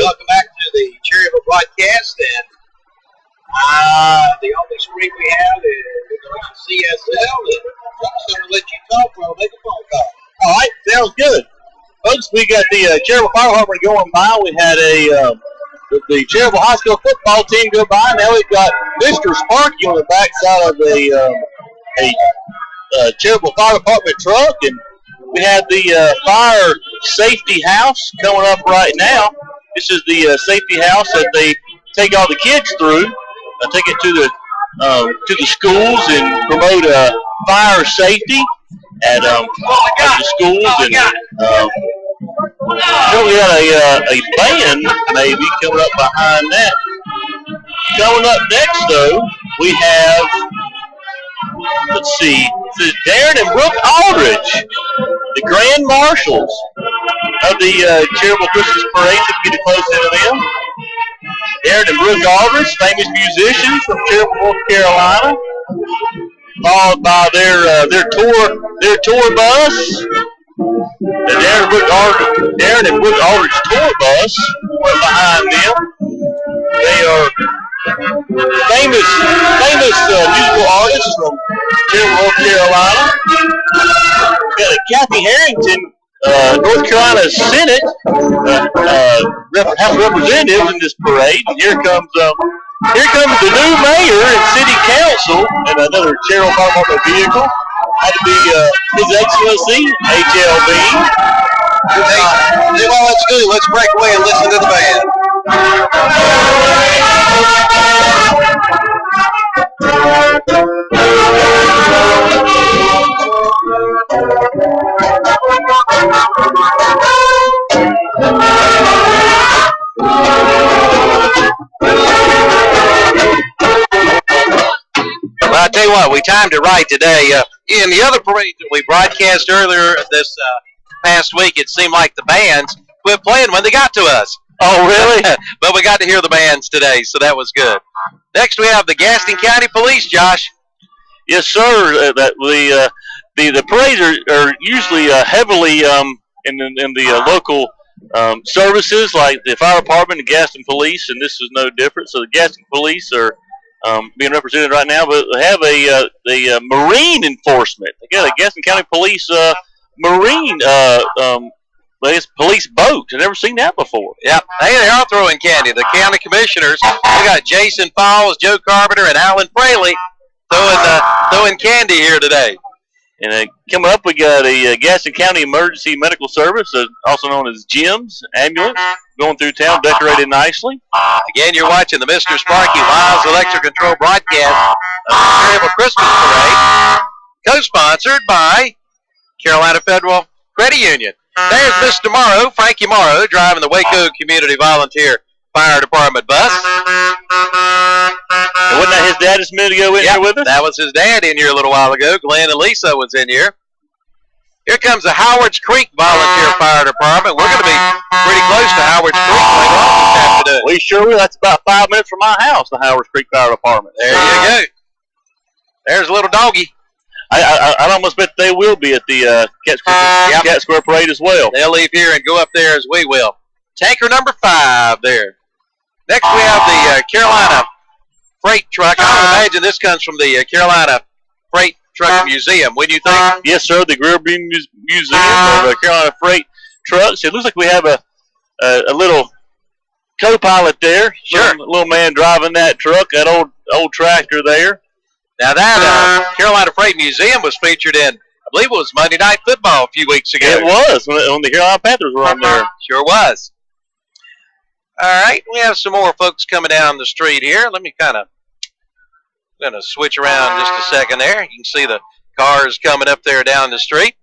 Welcome back to the cherryville broadcast. And the only screen we have is CSL. And I'm going to let you talk while I make a phone call. All right, sounds good. Folks, we got the Cherryville Fire Department going by. We had the Cherryville High School football team go by. Now we've got Mr. Sparky on the backside of a Cherryville Fire Department truck. And we have the fire safety house coming up right now. This is the safety house that they take all the kids through. Take it to the schools and promote fire safety at the schools. And we got a band maybe coming up behind that. Coming up next, though, we have, let's see, this is Darren and Brooke Aldridge, the Grand Marshals of the Cherryville Christmas Parade. So we get to close into them. Darren and Brooke Aldridge, famous musicians from Cherryville, North Carolina, followed by their tour bus. The Darren and Brooke Aldridge tour bus went behind them. They are famous musical artists from Cherryville, North Carolina. We got a Kathy Harrington, North Carolina Senate House of Representatives in this parade. And here comes the new mayor and city council and another Cherryville Fire Department vehicle. Had to be His Excellency HLB. Hey, well, let's do. Let's break away and listen to the band. Well, I tell you what, we timed it right today. In the other parade that we broadcast earlier this past week, it seemed like the bands quit playing when they got to us. Oh, really? But we got to hear the bands today, so that was good. Next, we have the Gaston County Police, Josh. Yes, sir. The parades are usually heavily in the local services, like the fire department and Gaston Police, and this is no different. So the Gaston Police are being represented right now, but they have the marine enforcement. They got a Gaston County Police marine police boat. I've never seen that before. Yep. Hey, they are throwing candy. The county commissioners, we got Jason Falls, Joe Carpenter, and Alan Fraley throwing candy here today. And coming up, we got a Gaston County Emergency Medical Service, also known as GEMS ambulance, going through town, decorated nicely. Again, you're watching the Mr. Sparky Wiles Electric Control broadcast of the Cherryville Christmas Parade, co-sponsored by Carolina Federal Credit Union. There's Mr. Morrow, Frankie Morrow, driving the Waco Community Volunteer Fire Department bus. And wasn't that his dad just a minute ago in here with us? That was his dad in here a little while ago. Glenn and Lisa was in here. Here comes the Howards Creek Volunteer Fire Department. We're going to be pretty close to Howards Creek later on this afternoon. We sure will. That's about 5 minutes from my house, the Howards Creek Fire Department. There you go. There's a little doggy. I'd almost bet they will be at the Cat Square Parade as well. They'll leave here and go up there as we will. Tanker number 5 there. Next we have the Carolina Freight Truck. I would imagine this comes from the Carolina Freight Truck Museum. Wouldn't you think? Yes, sir. The Greer Bean Museum of Carolina Freight Trucks. It looks like we have a little co-pilot there. Sure. Little man driving that truck, that old tractor there. Now that Carolina Freight Museum was featured in, I believe it was Monday Night Football a few weeks ago. It was, when the Carolina Panthers were on there. Sure was. All right, we have some more folks coming down the street here. Let me going to switch around just a second there. You can see the cars coming up there down the street.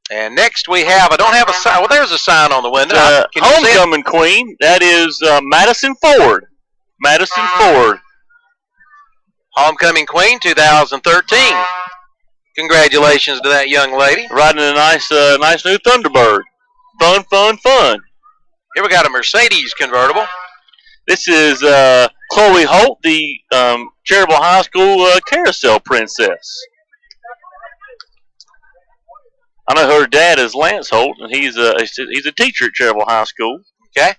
And next we have, I don't have a sign. Well, there's a sign on the window. Homecoming Queen. That is Madison Ford. Madison Ford. Homecoming Queen 2013. Congratulations to that young lady. Riding a nice new Thunderbird. Fun. Here we got a Mercedes convertible. This is Chloe Holt, the Cherryville High School carousel princess. I know her dad is Lance Holt, and he's a teacher at Cherryville High School. Okay.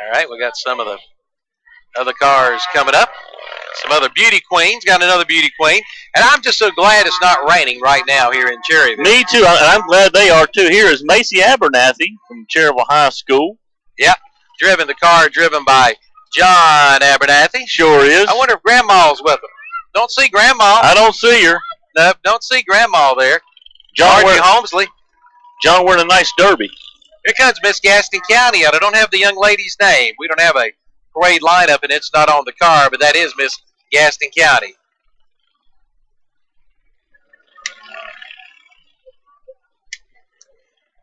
All right, we got some of the other cars coming up. Some other beauty queens. Got another beauty queen. And I'm just so glad it's not raining right now here in Cherryville. Me too. I'm glad they are too. Here is Macy Abernathy from Cherryville High School. Yep. The car driven by John Abernathy. Sure is. I wonder if Grandma's with them. Don't see Grandma. I don't see her. No, don't see Grandma there. John Holmesley. John wearing a nice derby. Here comes Miss Gaston County. I don't have the young lady's name. We don't have a parade lineup, and it's not on the car, but that is Miss Gaston County.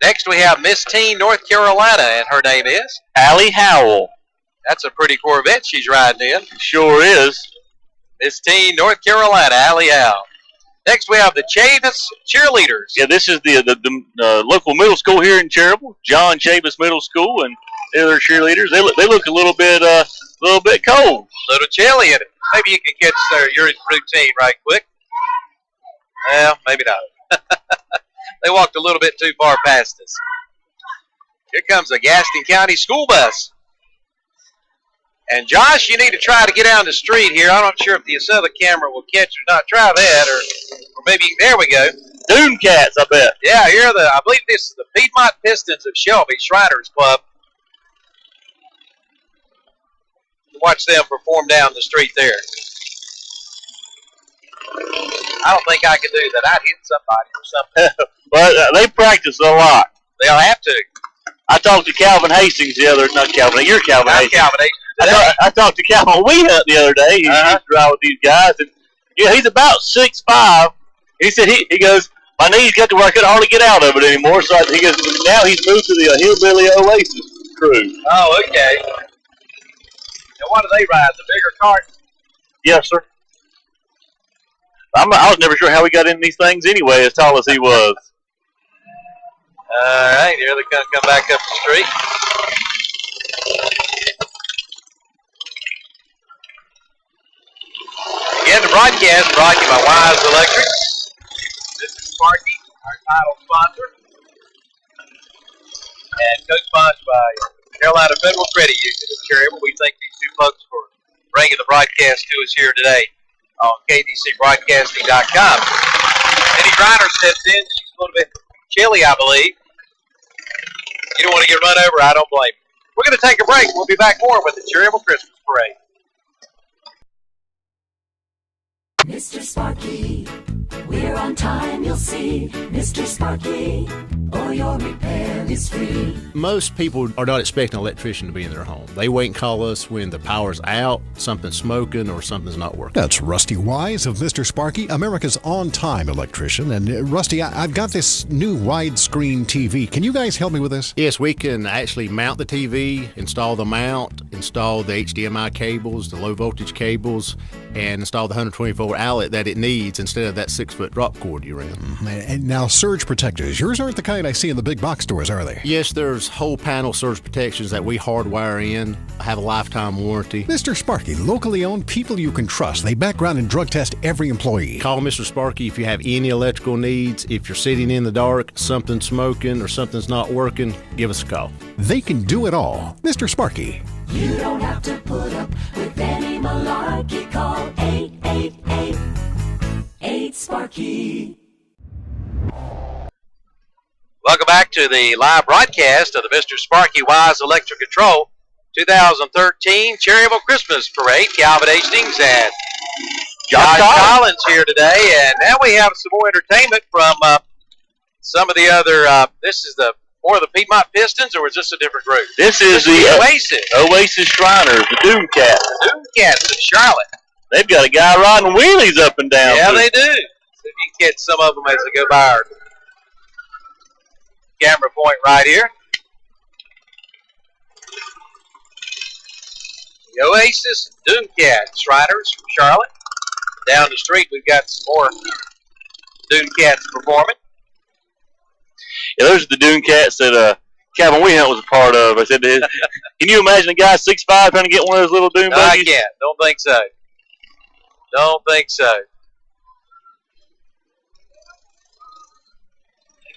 Next, we have Miss Teen, North Carolina, and her name is Allie Howell. That's a pretty Corvette she's riding in. Sure is. Miss Teen, North Carolina, Allie Howell. Next, we have the Chavis cheerleaders. Yeah, this is the local middle school here in Cherryville, John Chavis Middle School, and they're their cheerleaders. They look a little bit cold. A little chilly in it. Maybe you can catch your routine right quick. Well, maybe not. They walked a little bit too far past us. Here comes a Gaston County school bus. And Josh, you need to try to get down the street here. I'm not sure if the other camera will catch or not. Try that, or maybe there we go. Dune Cats, I bet. Yeah, here I believe this is the Piedmont Pistons of Shelby Shriners Club. Watch them perform down the street there. I don't think I could do that. I'd hit somebody or something. But they practice a lot. They'll have to. I talked to Calvin Hastings not Calvin. You're Calvin I'm Hastings. Calvin Hastings. I talked to Calvin Weehunt the other day. He used to ride with these guys, and he's about 6'5". He said he goes, my knees got to where I couldn't hardly get out of it anymore. So he goes, now he's moved to the Hillbilly Oasis crew. Oh, okay. And what do they ride? The bigger cart? Yes, sir. I was never sure how he got in these things anyway, as tall as he was. All right, here they're going to come back up the street. Again, the broadcast brought to you by Wise Electric. This is Sparky, our title sponsor. And co-sponsored by Carolina Federal Credit Union of Cherryville. We thank these two folks for bringing the broadcast to us here today on KDCBroadcasting.com. Minnie Griner steps in. She's a little bit chilly, I believe. You don't want to get run over. I don't blame you. We're going to take a break. We'll be back more with the Cherryville Christmas Parade. Mr. Sparky, we're on time, you'll see. Mr. Sparky, or your repair is free. Most people are not expecting an electrician to be in their home. They wait and call us when the power's out, something's smoking, or something's not working. That's Rusty Wise of Mr. Sparky, America's on-time electrician. And Rusty, I've got this new widescreen TV. Can you guys help me with this? Yes, we can actually mount the TV, install the mount, install the HDMI cables, the low voltage cables, and install the 124 outlet that it needs instead of that 6-foot drop cord you ran. And now surge protectors. Yours aren't the kind I see in the big box stores, are they? Yes, there's whole panel surge protections that we hardwire in, have a lifetime warranty. Mr. Sparky, locally owned, people you can trust. They background and drug test every employee. Call Mr. Sparky if you have any electrical needs. If you're sitting in the dark, something's smoking, or something's not working, give us a call. They can do it all. Mr. Sparky. You don't have to put up with any malarkey. Call 888-8-SPARKY. Welcome back to the live broadcast of the Mr. Sparky Wise Electric Control 2013 Cherryville Christmas Parade. Calvin Hastings and Josh Collins here today. And now we have some more entertainment from some of the other, this is the more of the Piedmont Pistons, or is this a different group? This is the Oasis Shriners, the Doom Cats. The Doom Cats of Charlotte. They've got a guy riding wheelies up and down. Yeah, they do. See if you can catch some of them as they go by our camera point right here. The Oasis Doom Cats Shriners from Charlotte. Down the street, we've got some more Doom Cats performing. Yeah, those are the Dune Cats that Calvin Weehunt was a part of. I said to his, can you imagine a guy 6'5" trying to get one of those little Dune No, buggies? I can't. Don't think so. Don't think so.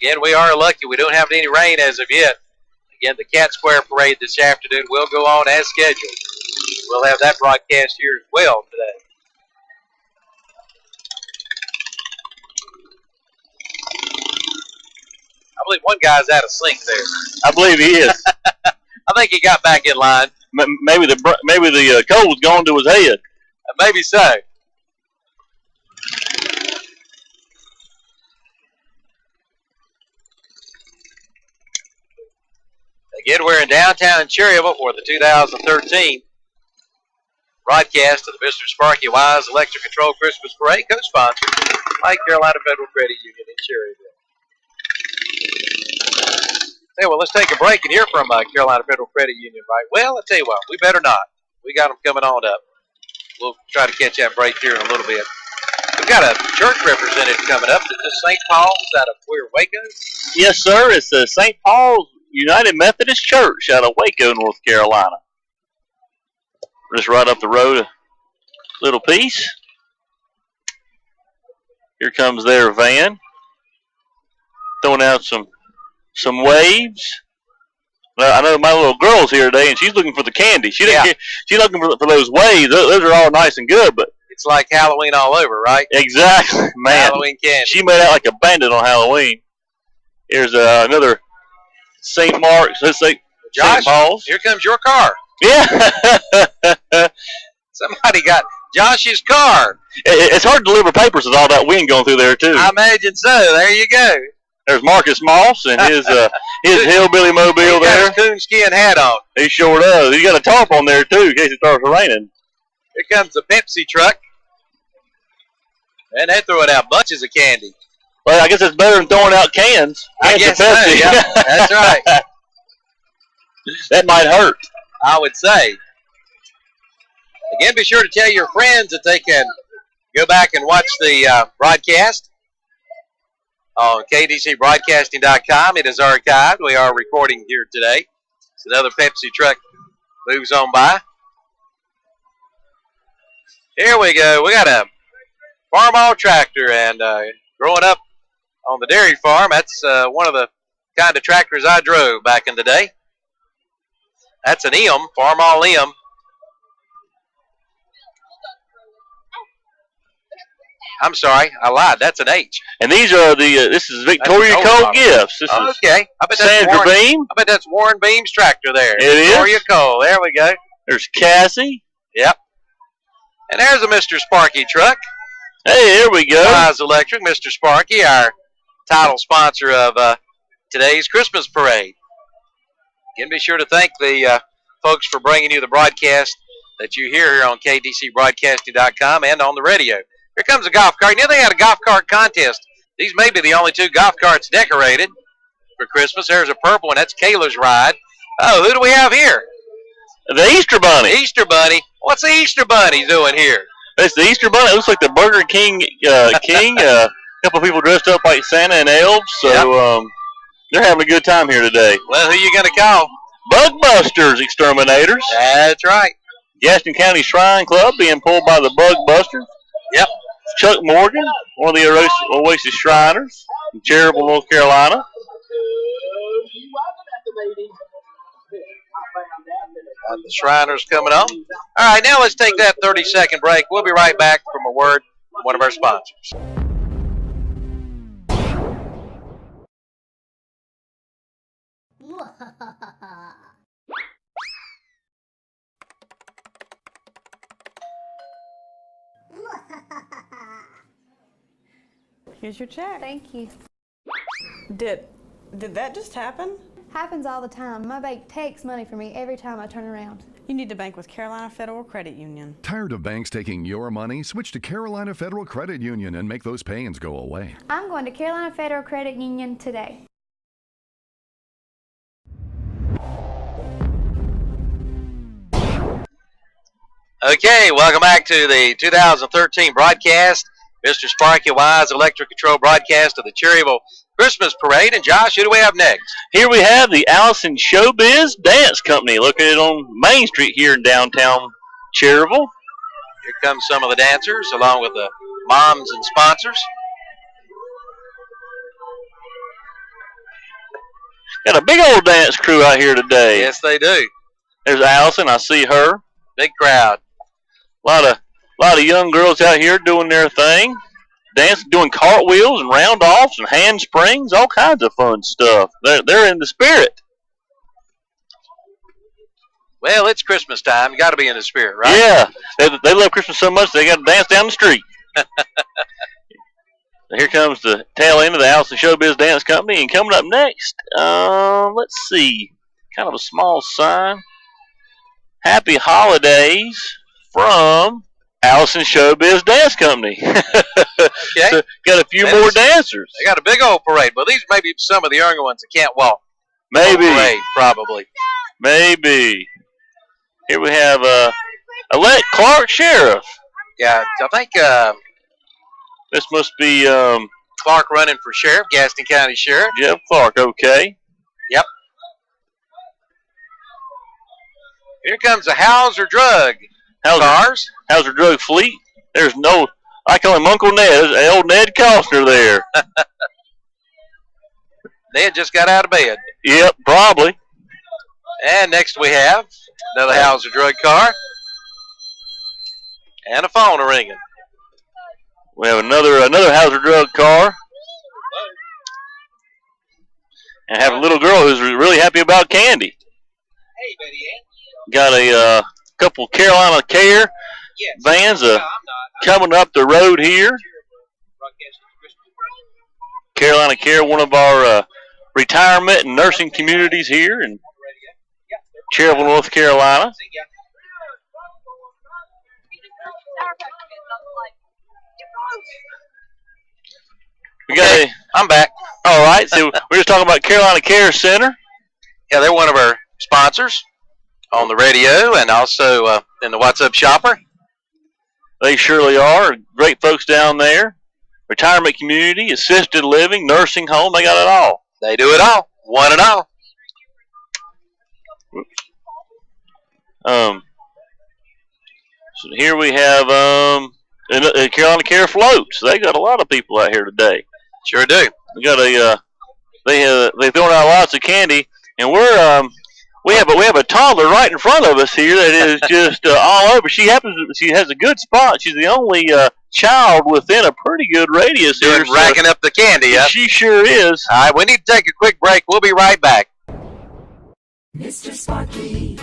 Again, we are lucky. We don't have any rain as of yet. Again, the Cat Square Parade this afternoon will go on as scheduled. We'll have that broadcast here as well today. I believe one guy's out of sync there. I believe he is. I think he got back in line. Maybe the cold's gone to his head. Maybe so. Again, we're in downtown Cherryville for the 2013 broadcast of the Mr. Sparky Wise Electric Control Christmas Parade, co-sponsored by Carolina Federal Credit Union in Cherryville. Hey, well, let's take a break and hear from Carolina Federal Credit Union, right? Well, I'll tell you what, we better not. We got them coming on up. We'll try to catch that break here in a little bit. We've got a church representative coming up. Is this St. Paul's out of where, Waco? Yes, sir. It's the St. Paul's United Methodist Church out of Waco, North Carolina. Just right up the road a little piece. Here comes their van. Throwing out some waves. Well, I know my little girl's here today, and she's looking for the candy. She's looking for those waves. Those are all nice and good, but it's like Halloween all over, right? Exactly, man. Halloween candy. She made out like a bandit on Halloween. Here's another St. Mark's. Let's say Josh, St. Paul's. Here comes your car. Yeah. Somebody got Josh's car. It's hard to deliver papers with all that wind going through there, too. I imagine so. There you go. There's Marcus Moss and his hillbilly mobile he there. Got his coonskin hat on. He sure does. He got a tarp on there, too, in case it starts raining. Here comes the Pepsi truck. And they're throwing out bunches of candy. Well, I guess it's better than throwing out cans. I guess so, yeah. That's right. That might hurt. I would say. Again, be sure to tell your friends that they can go back and watch the broadcast on kdcbroadcasting.com. It is archived. We are recording here today. So another Pepsi truck moves on by. Here we go. We got a farm-all tractor, and growing up on the dairy farm, that's one of the kind of tractors I drove back in the day. That's an EM, farm-all EM. I'm sorry, I lied. That's an H. And these are this is Victoria Cole Gifts. This is okay. I bet that's Sandra Beam. I bet that's Warren Beam's tractor there. It Victoria is. Cole. There we go. There's Cassie. Yep. And there's a Mr. Sparky truck. Hey, here we go. Wise Electric, Mr. Sparky, our title sponsor of today's Christmas parade. Again, be sure to thank the folks for bringing you the broadcast that you hear here on kdcbroadcasting.com and on the radio. Here comes a golf cart. You know they had a golf cart contest. These may be the only two golf carts decorated for Christmas. There's a purple one. That's Kayla's ride. Oh, who do we have here? The Easter Bunny. Easter Bunny. What's the Easter Bunny doing here? It's the Easter Bunny. It looks like the Burger King king. A couple of people dressed up like Santa and elves. So they're having a good time here today. Well, who are you going to call? Bug Busters Exterminators. That's right. Gaston County Shrine Club being pulled by the Bug Busters. Yep. Chuck Morgan, one of the Oasis Shriners from Cherryville, North Carolina. The Shriners coming on. All right, now let's take that 30-second break. We'll be right back from a word from one of our sponsors. Here's your check. Thank you. Did that just happen? Happens all the time. My bank takes money from me every time I turn around. You need to bank with Carolina Federal Credit Union. Tired of banks taking your money? Switch to Carolina Federal Credit Union and make those pains go away. I'm going to Carolina Federal Credit Union today. Okay, welcome back to the 2013 broadcast. Mr. Sparky Wise Electric Control broadcast of the Cherryville Christmas Parade. And Josh, who do we have next? Here we have the Allison Showbiz Dance Company located on Main Street here in downtown Cherryville. Here come some of the dancers along with the moms and sponsors. Got a big old dance crew out here today. Yes, they do. There's Allison. I see her. Big crowd. A lot of young girls out here doing their thing, dancing, doing cartwheels and round-offs and handsprings, all kinds of fun stuff. They're in the spirit. Well, it's Christmas time. You got to be in the spirit, right? Yeah, they love Christmas so much they got to dance down the street. Here comes the tail end of the Allison Showbiz Dance Company, and coming up next, let's see, kind of a small sign. Happy Holidays from Allison Showbiz Dance Company. Okay. So got a few more dancers. They got a big old parade. Well, these may be some of the younger ones that can't walk. Maybe. Parade, probably. Maybe. Here we have Elect Clark Sheriff. Yeah, I think This must be Clark running for sheriff, Gaston County Sheriff. Jeff Clark, okay. Yep. Here comes the Hauser Drug cars. Hauser Drug Fleet. I call him Uncle Ned. There's old Ned Costner there. Ned just got out of bed. Yep, probably. And next we have another Hauser Drug car. And a phone ringing. We have another Hauser Drug car. And have a little girl who's really happy about candy. Hey, Betty Ann. Got a couple Carolina Care vans coming up the road here. Carolina Care, one of our retirement and nursing communities here in Cherryville, North Carolina. I'm back. All right, so we're just talking about Carolina Care Center. Yeah, they're one of our sponsors on the radio and also in the What's Up Shopper. They surely are. Great folks down there. Retirement community, assisted living, nursing home, they got it all. They do it all. One and all. So here we have Carolina Care Floats. They got a lot of people out here today. Sure do. We got they've thrown out lots of candy, and we have a toddler right in front of us here that is just all over. She has a good spot. She's the only child within a pretty good radius here. Racking up the candy, huh? She sure is. All right, we need to take a quick break. We'll be right back. Mr. Sparky,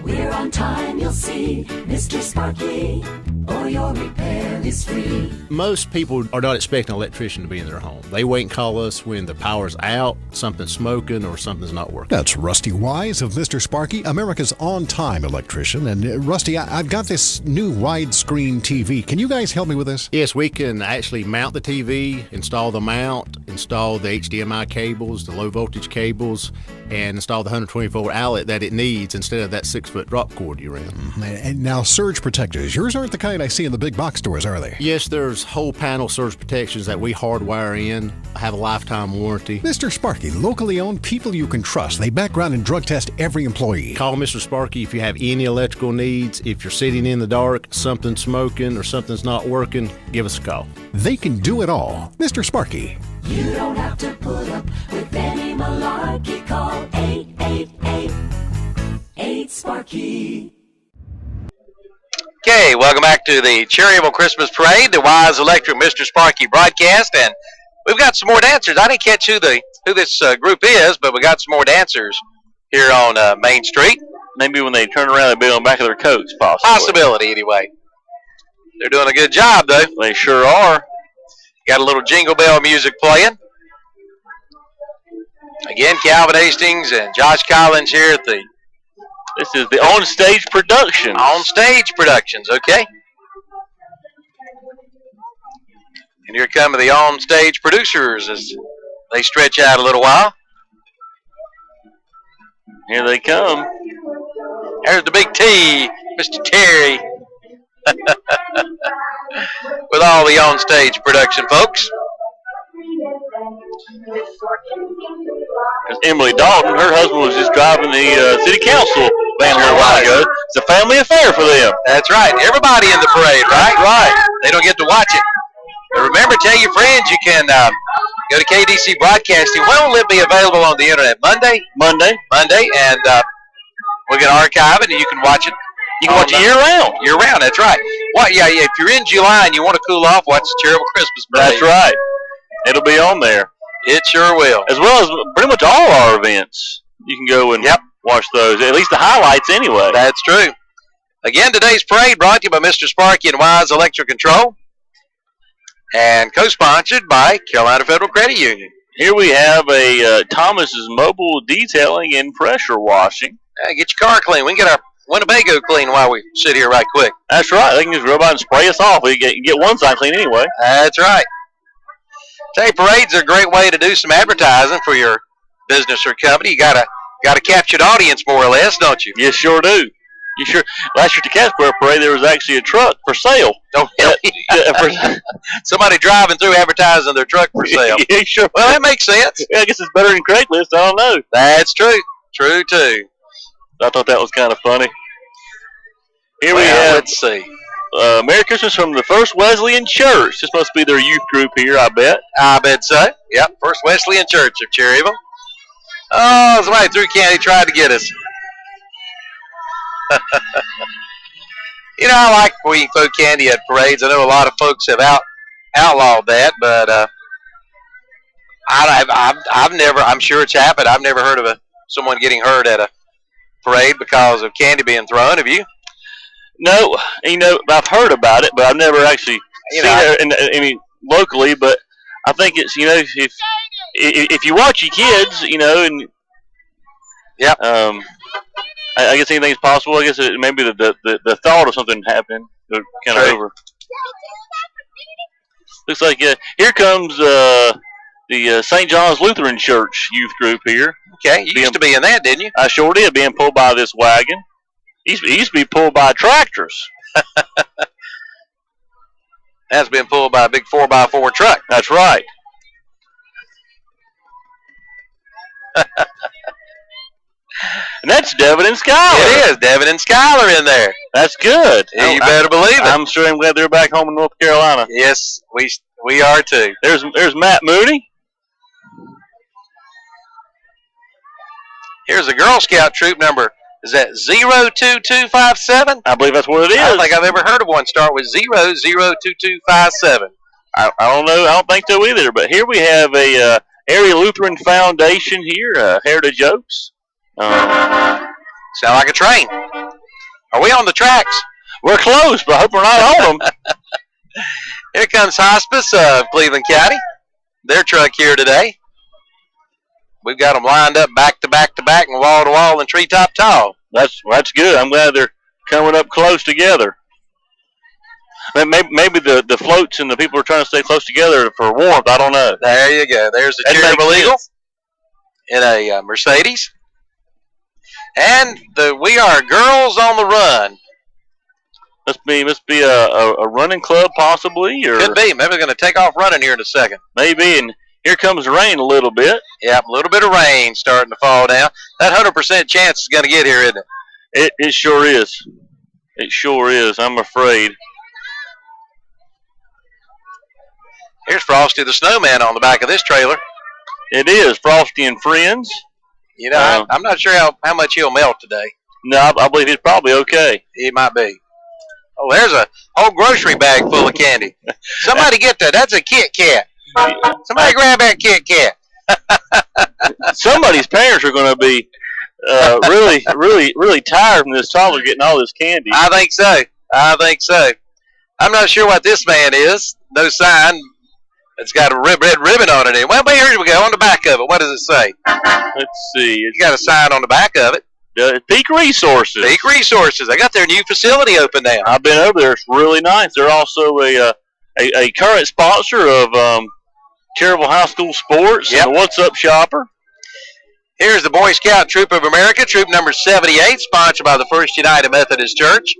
we're on time, you'll see. Mr. Sparky, or your repair is free. Most people are not expecting an electrician to be in their home. They wait and call us when the power's out, something's smoking, or something's not working. That's Rusty Wise of Mr. Sparky, America's on-time electrician. And Rusty, I've got this new widescreen TV. Can you guys help me with this? Yes, we can actually mount the TV, install the mount, install the HDMI cables, the low voltage cables, and install the 124 outlet that it needs instead of that 6-foot drop cord you're in. And now, surge protectors. Yours aren't the kind I see in the big box stores, are they? Yes, there's whole panel surge protections that we hardwire in, have a lifetime warranty. Mr. Sparky, locally owned, people you can trust. They background and drug test every employee. Call Mr. Sparky if you have any electrical needs. If you're sitting in the dark, something's smoking, or something's not working, give us a call. They can do it all. Mr. Sparky. You don't have to put up with any malarkey. Call 888-8-SPARKY. Okay, welcome back to the Cherryville Christmas Parade, the Wise Electric Mr. Sparky broadcast, and we've got some more dancers. I didn't catch who this group is, but we got some more dancers here on Main Street. Maybe when they turn around, they'll be on the back of their coats, possibly. Possibility, anyway. They're doing a good job, though. They sure are. Got a little Jingle Bell music playing. Again, Calvin Hastings and Josh Collins here at the... This is the on-stage production. On-stage productions, okay. And here come the on-stage producers as they stretch out a little while. Here they come. There's the big T, Mr. Terry. With all the on-stage production folks. There's Emily Dalton. Her husband was just driving the city council van here a while ago. It's a family affair for them. That's right. Everybody in the parade, right? Right. They don't get to watch it. But remember, tell your friends you can Go to KDC Broadcasting. When will it be available on the internet? Monday, and we're going to archive it, and you can watch it. You can watch it year-round. Year-round, that's right. Yeah, if you're in July and you want to cool off, watch the Cherryville Christmas Parade. That's right. It'll be on there. It sure will. As well as pretty much all our events. You can go and watch those, at least the highlights anyway. That's true. Again, today's parade brought to you by Mr. Sparky and Wise Electric Control and co-sponsored by Carolina Federal Credit Union. Here we have a Thomas's Mobile Detailing and Pressure Washing. Get your car clean. We can get our Winnebago clean while we sit here right quick. That's right. They can just go by and spray us off. We get one side clean anyway. That's right. Say, parades are a great way to do some advertising for your business or company. You gotta capture the audience more or less, don't you? You sure do. You sure? Last year at the Casper Parade, there was actually a truck for sale. Oh, really? Somebody driving through advertising their truck for sale. Yeah, sure. Well, that makes sense. Yeah, I guess it's better than Craigslist. I don't know. That's true. True, too. I thought that was kind of funny. Here we have, let's see. Merry Christmas from the First Wesleyan Church. This must be their youth group here, I bet. I bet so. Yep, First Wesleyan Church of Cherryville. Oh, somebody threw candy, tried to get us. You know, I like when you throw candy at parades. I know a lot of folks have outlawed that, but I've never. I'm sure it's happened. I've never heard of someone getting hurt at a parade because of candy being thrown. Have you? No, I've heard about it, but I've never actually seen it locally. But I think it's if you watch your kids, and I guess anything's possible. I guess maybe the thought of something happening kind of over. Looks like here comes the St. John's Lutheran Church youth group here. Okay, you used to be in that, didn't you? I sure did, being pulled by this wagon. He used to be pulled by tractors. That's been pulled by a big 4x4 truck. That's right. And that's Devin and Skylar. It is. Devin and Skylar in there. That's good. Yeah, you better believe it. I'm sure I'm glad they're back home in North Carolina. Yes, we are too. There's Matt Mooney. Here's a Girl Scout troop number. Is that 02257? I believe that's what it is. I don't think I've ever heard of one start with 02257. I don't know. I don't think so either. But here we have a Area Lutheran Foundation here, Heritage Oaks. Sound like a train. Are we on the tracks? We're close, but I hope we're not on them. Here comes Hospice of Cleveland County. Their truck here today. We've got them lined up back to back to back and wall to wall and treetop tall. That's good. I'm glad they're coming up close together. Maybe the floats and the people are trying to stay close together for warmth. I don't know. There you go. There's the Cherryville Eagle in a Mercedes. And We Are Girls on the Run. Must be a running club possibly, or could be. Maybe they're going to take off running here in a second. Maybe, and here comes the rain a little bit. Yeah, a little bit of rain starting to fall down. That 100% chance is going to get here, isn't it? It sure is. It sure is. I'm afraid. Here's Frosty the Snowman on the back of this trailer. It is Frosty and Friends. You know, I'm not sure how much he'll melt today. No, I believe he's probably okay. He might be. Oh, there's a whole grocery bag full of candy. Somebody get that. That's a Kit Kat. Somebody grab that Kit Kat. Somebody's parents are going to be really tired from this toddler getting all this candy. I think so. I'm not sure what this man is. No sign. It's got a red ribbon on it. Well, here we go. On the back of it, what does it say? Let's see. You got a sign on the back of it. Peak Resources. Peak Resources. They got their new facility open now. I've been over there. It's really nice. They're also a current sponsor of Cherryville High School Sports. Yep. And the What's Up Shopper. Here's the Boy Scout Troop of America, troop number 78, sponsored by the First United Methodist Church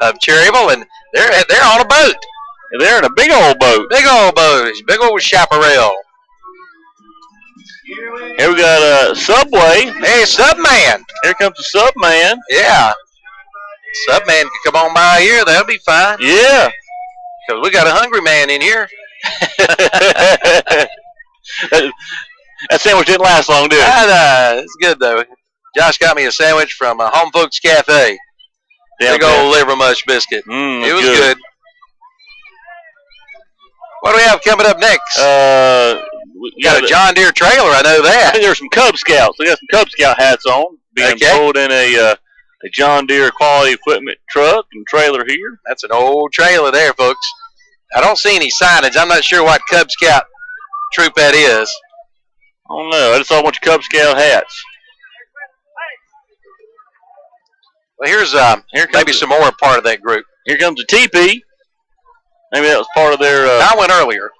of Cherryville, and they're on a boat. They're in a big old boat. Big old boat. Big old chaparral. Here we got Subway. Hey, Subman. Here comes the Subman. Yeah. Subman can come on by here. That'll be fine. Yeah. Because we got a hungry man in here. That sandwich didn't last long, did it? It's good, though. Josh got me a sandwich from Home Folks Cafe. Big Downtown. old liver mush biscuit. It was good. good. What do we have coming up next? We got a John Deere trailer, I know I that. think there's some Cub Scouts. They got some Cub Scout hats on, being pulled in a John Deere quality equipment truck and trailer here. That's an old trailer there, folks. I don't see any signage. I'm not sure what Cub Scout troop that is. I don't know. I just saw a bunch of Cub Scout hats. Well, here's maybe some more part of that group. Here comes the teepee. Maybe that was part of their. I went earlier.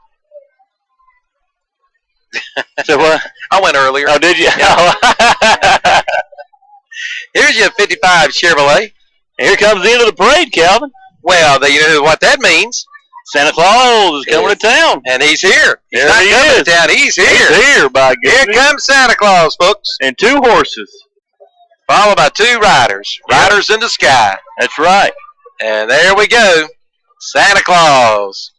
So what? I went earlier. Oh, did you? Yeah. Here's your 55 Chevrolet. Here comes the end of the parade, Calvin. Well, you know what that means. Santa Claus is coming to town. And he's here. He's There not he coming is. to town. He's here. He's here, by Here goodness. comes Santa Claus, folks. And 2 horses. Followed by 2 riders. Riders in the sky. That's right. And there we go. Santa Claus.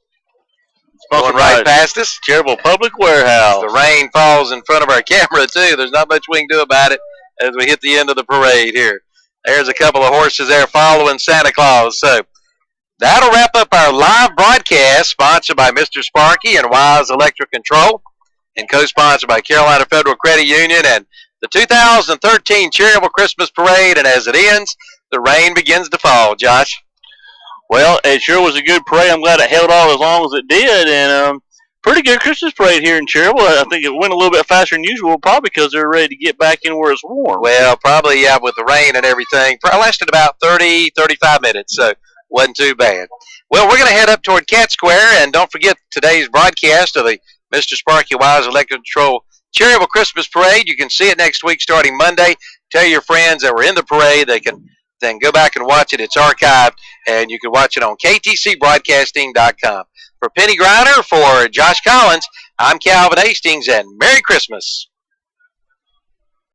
Going right past us. Cherryville Public Warehouse. The rain falls in front of our camera, too. There's not much we can do about it as we hit the end of the parade here. There's a couple of horses there following Santa Claus. So that'll wrap up our live broadcast, sponsored by Mr. Sparky and Wise Electric Control, and co-sponsored by Carolina Federal Credit Union and the 2013 Cherryville Christmas Parade. And as it ends, the rain begins to fall, Josh. Well, it sure was a good parade. I'm glad it held on as long as it did. And pretty good Christmas parade here in Cherryville. I think it went a little bit faster than usual, probably because they're ready to get back in where it's warm. Well, probably, yeah, with the rain and everything. It lasted about 30, 35 minutes, so wasn't too bad. Well, we're going to head up toward Cat Square, and don't forget today's broadcast of the Mr. Sparky Wise Electric Control Cherryville Christmas Parade. You can see it next week starting Monday. Tell your friends that were in the parade. They can then go back and watch it. It's archived, and you can watch it on ktcbroadcasting.com. For Penny Griner, for Josh Collins, I'm Calvin Hastings, and Merry Christmas.